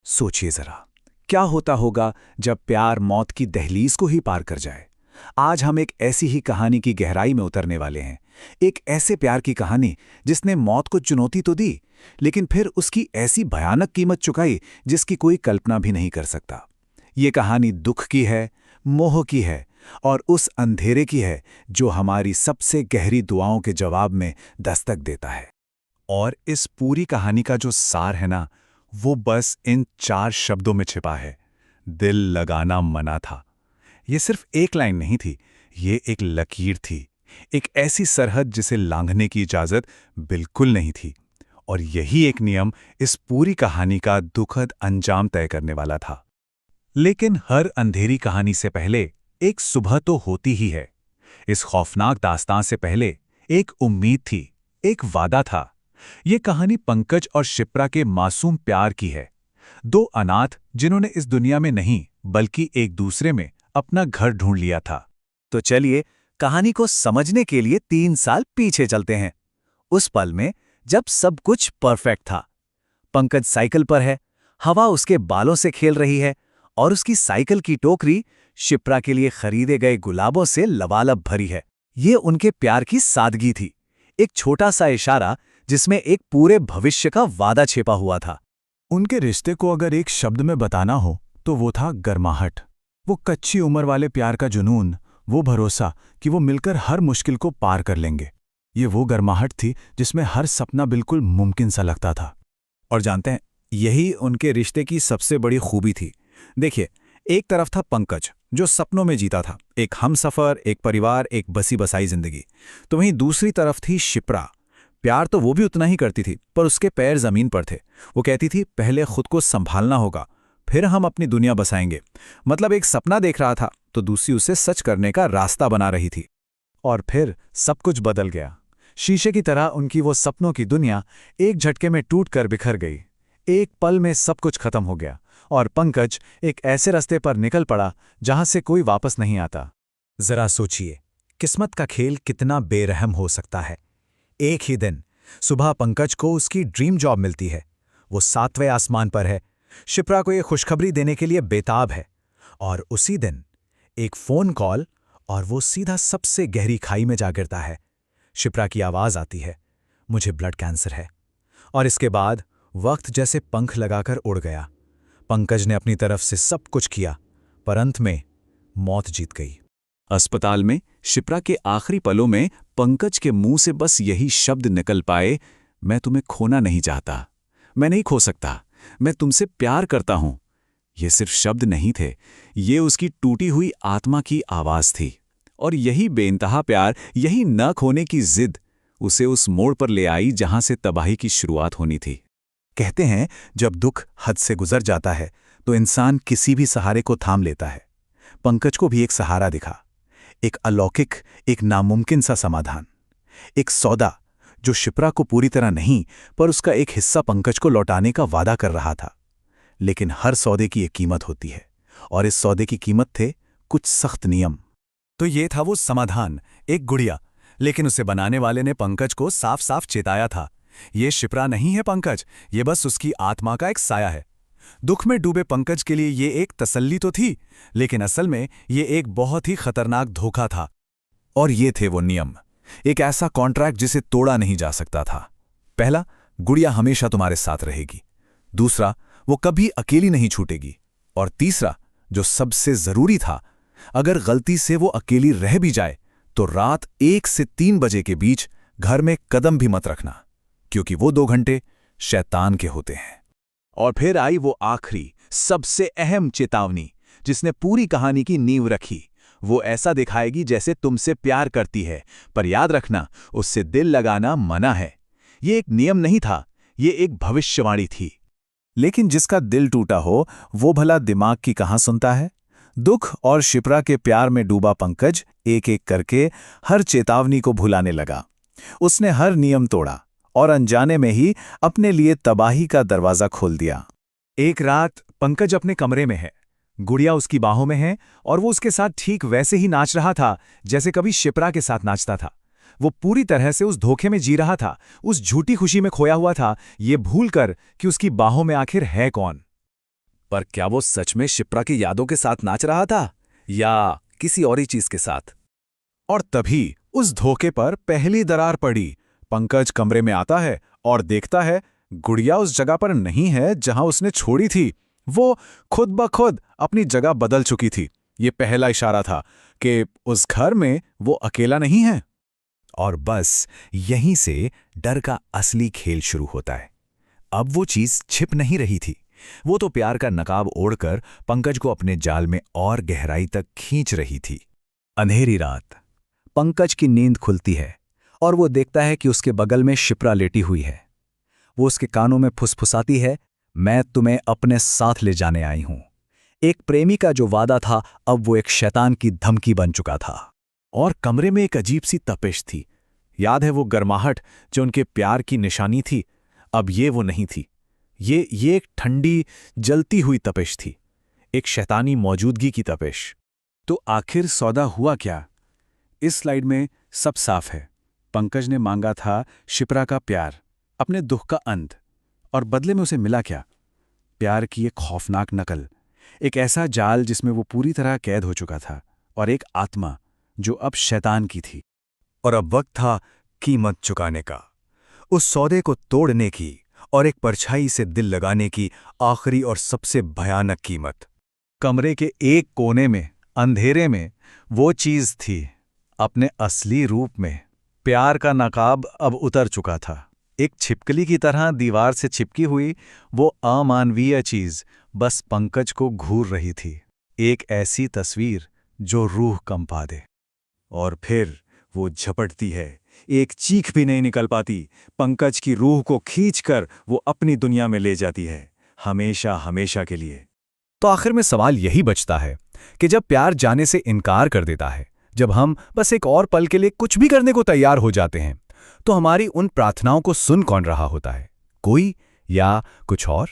सोचिए जरा, क्या होता होगा जब प्यार मौत की दहलीज को ही पार कर जाए। आज हम एक ऐसी ही कहानी की गहराई में उतरने वाले हैं। एक ऐसे प्यार की कहानी जिसने मौत को चुनौती तो दी, लेकिन फिर उसकी ऐसी भयानक कीमत चुकाई जिसकी कोई कल्पना भी नहीं कर सकता। ये कहानी दुख की है, मोह की है, और उस अंधेरे की है जो हमारी सबसे गहरी दुआओं के जवाब में दस्तक देता है। और इस पूरी कहानी का जो सार है ना, वो बस इन 4 शब्दों में छिपा है। दिल लगाना मना था। ये सिर्फ एक लाइन नहीं थी, ये एक लकीर थी। एक ऐसी सरहद जिसे लांघने की इजाजत बिल्कुल नहीं थी। और यही एक नियम इस पूरी कहानी का दुखद अंजाम तय करने वाला था। लेकिन हर अंधेरी कहानी से पहले एक सुबह तो होती ही है। इस खौफनाक दास्तां से पहले एक उम्मीद थी, एक वादा था। ये कहानी पंकज और शिप्रा के मासूम प्यार की है। 2 अनाथ जिन्होंने इस दुनिया में नहीं बल्कि एक दूसरे में अपना घर ढूंढ लिया था। तो चलिए कहानी को समझने के लिए 3 साल पीछे चलते हैं। उस पल में जब सब कुछ परफेक्ट था। पंकज साइकिल पर है, हवा उसके बालों से खेल रही है और उसकी साइकिल की टोकरी शिप्रा के लिए खरीदे गए गुलाबों से लबालब भरी है। ये उनके प्यार की सादगी थी, एक छोटा सा इशारा जिसमें एक पूरे भविष्य का वादा छिपा हुआ था। उनके रिश्ते को अगर एक शब्द में बताना हो तो वो था गर्माहट। वो कच्ची उम्र वाले प्यार का जुनून, वो भरोसा कि वो मिलकर हर मुश्किल को पार कर लेंगे। ये वो गर्माहट थी जिसमें हर सपना बिल्कुल मुमकिन सा लगता था। और जानते हैं, यही उनके रिश्ते की सबसे बड़ी खूबी थी। देखिए, एक तरफ था पंकज जो सपनों में जीता था, एक हमसफर, एक परिवार, एक बसी बसाई जिंदगी। तो वहीं दूसरी तरफ थी शिप्रा। प्यार तो वो भी उतना ही करती थी, पर उसके पैर जमीन पर थे। वो कहती थी, पहले खुद को संभालना होगा, फिर हम अपनी दुनिया बसाएंगे। मतलब एक सपना देख रहा था तो दूसरी उसे सच करने का रास्ता बना रही थी। और फिर सब कुछ बदल गया। शीशे की तरह उनकी वो सपनों की दुनिया एक झटके में टूट कर बिखर गई। एक पल में सब कुछ खत्म हो गया और पंकज एक ऐसे रास्ते पर निकल पड़ा जहां से कोई वापस नहीं आता। जरा सोचिए, किस्मत का खेल कितना बेरहम हो सकता है। एक ही दिन सुबह पंकज को उसकी ड्रीम जॉब मिलती है। वो 7वें आसमान पर है, शिप्रा को ये खुशखबरी देने के लिए बेताब है। और उसी दिन एक फोन कॉल और वो सीधा सबसे गहरी खाई में जा गिरता है। शिप्रा की आवाज आती है, मुझे ब्लड कैंसर है। और इसके बाद वक्त जैसे पंख लगाकर उड़ गया। पंकज ने अपनी तरफ से सब कुछ किया, पर अंत में मौत जीत गई। अस्पताल में शिप्रा के आखिरी पलों में पंकज के मुंह से बस यही शब्द निकल पाए, मैं तुम्हें खोना नहीं चाहता, मैं नहीं खो सकता, मैं तुमसे प्यार करता हूं। ये सिर्फ शब्द नहीं थे, ये उसकी टूटी हुई आत्मा की आवाज थी। और यही बेइंतहा प्यार, यही न खोने की जिद उसे उस मोड़ पर ले आई जहां से तबाही की शुरुआत होनी थी। कहते हैं, जब दुख हद से गुजर जाता है तो इंसान किसी भी सहारे को थाम लेता है। पंकज को भी एक सहारा दिखा, एक अलौकिक, एक नामुमकिन सा समाधान, एक सौदा जो शिप्रा को पूरी तरह नहीं पर उसका एक हिस्सा पंकज को लौटाने का वादा कर रहा था। लेकिन हर सौदे की एक कीमत होती है, और इस सौदे की कीमत थे कुछ सख्त नियम। तो ये था वो समाधान, एक गुड़िया। लेकिन उसे बनाने वाले ने पंकज को साफ साफ चेताया था, ये शिप्रा नहीं है पंकज, ये बस उसकी आत्मा का एक साया है। दुख में डूबे पंकज के लिए ये एक तसल्ली तो थी, लेकिन असल में ये एक बहुत ही खतरनाक धोखा था। और ये थे वो नियम, एक ऐसा कॉन्ट्रैक्ट जिसे तोड़ा नहीं जा सकता था। पहला, गुड़िया हमेशा तुम्हारे साथ रहेगी। दूसरा, वो कभी अकेली नहीं छूटेगी। और तीसरा, जो सबसे जरूरी था, अगर गलती से वो अकेली रह भी जाए तो रात 1 से 3 बजे के बीच घर में कदम भी मत रखना, क्योंकि वो 2 घंटे शैतान के होते हैं। और फिर आई वो आखिरी, सबसे अहम चेतावनी जिसने पूरी कहानी की नींव रखी। वो ऐसा दिखाएगी जैसे तुमसे प्यार करती है, पर याद रखना, उससे दिल लगाना मना है। ये एक नियम नहीं था, ये एक भविष्यवाणी थी। लेकिन जिसका दिल टूटा हो वो भला दिमाग की कहां सुनता है। दुख और शिप्रा के प्यार में डूबा पंकज एक एक करके हर चेतावनी को भुलाने लगा। उसने हर नियम तोड़ा और अनजाने में ही अपने लिए तबाही का दरवाजा खोल दिया। एक रात पंकज अपने कमरे में है, गुड़िया उसकी बाहों में है और वो उसके साथ ठीक वैसे ही नाच रहा था जैसे कभी शिप्रा के साथ नाचता था। वो पूरी तरह से उस धोखे में जी रहा था, उस झूठी खुशी में खोया हुआ था, ये भूलकर कि उसकी बाहों में आखिर है कौन। पर क्या वो सच में शिप्रा की यादों के साथ नाच रहा था या किसी और ही चीज के साथ? और तभी उस धोखे पर पहली दरार पड़ी। पंकज कमरे में आता है और देखता है गुड़िया उस जगह पर नहीं है जहां उसने छोड़ी थी। वो खुद ब खुद अपनी जगह बदल चुकी थी। ये पहला इशारा था कि उस घर में वो अकेला नहीं है। और बस यहीं से डर का असली खेल शुरू होता है। अब वो चीज छिप नहीं रही थी। वो तो प्यार का नकाब ओढ़कर पंकज को अपने जाल में और गहराई तक खींच रही थी। अंधेरी रात। पंकज की नींद खुलती है और वो देखता है कि उसके बगल में शिप्रा लेटी हुई है। वो उसके कानों में फुसफुसाती है, मैं तुम्हें अपने साथ ले जाने आई हूं। एक प्रेमी का जो वादा था अब वो एक शैतान की धमकी बन चुका था। और कमरे में एक अजीब सी तपिश थी। याद है वो गर्माहट जो उनके प्यार की निशानी थी? अब ये वो नहीं थी। ये एक ठंडी जलती हुई तपिश थी, एक शैतानी मौजूदगी की तपिश। तो आखिर सौदा हुआ क्या? इस स्लाइड में सब साफ है। पंकज ने मांगा था शिप्रा का प्यार, अपने दुख का अंत, और बदले में उसे मिला क्या? प्यार की एक खौफनाक नकल, एक ऐसा जाल जिसमें वो पूरी तरह कैद हो चुका था, और एक आत्मा जो अब शैतान की थी। और अब वक्त था कीमत चुकाने का, उस सौदे को तोड़ने की और एक परछाई से दिल लगाने की आखिरी और सबसे भयानक कीमत। कमरे के एक कोने में अंधेरे में वो चीज थी, अपने असली रूप में। प्यार का नकाब अब उतर चुका था। एक छिपकली की तरह दीवार से चिपकी हुई वो अमानवीय चीज बस पंकज को घूर रही थी। एक ऐसी तस्वीर जो रूह कंपा दे। और फिर वो झपटती है, एक चीख भी नहीं निकल पाती। पंकज की रूह को खींचकर वो अपनी दुनिया में ले जाती है, हमेशा हमेशा के लिए। तो आखिर में सवाल यही बचता है कि जब प्यार जाने से इनकार कर देता है, जब हम बस एक और पल के लिए कुछ भी करने को तैयार हो जाते हैं, तो हमारी उन प्रार्थनाओं को सुन कौन रहा होता है? कोई या कुछ और?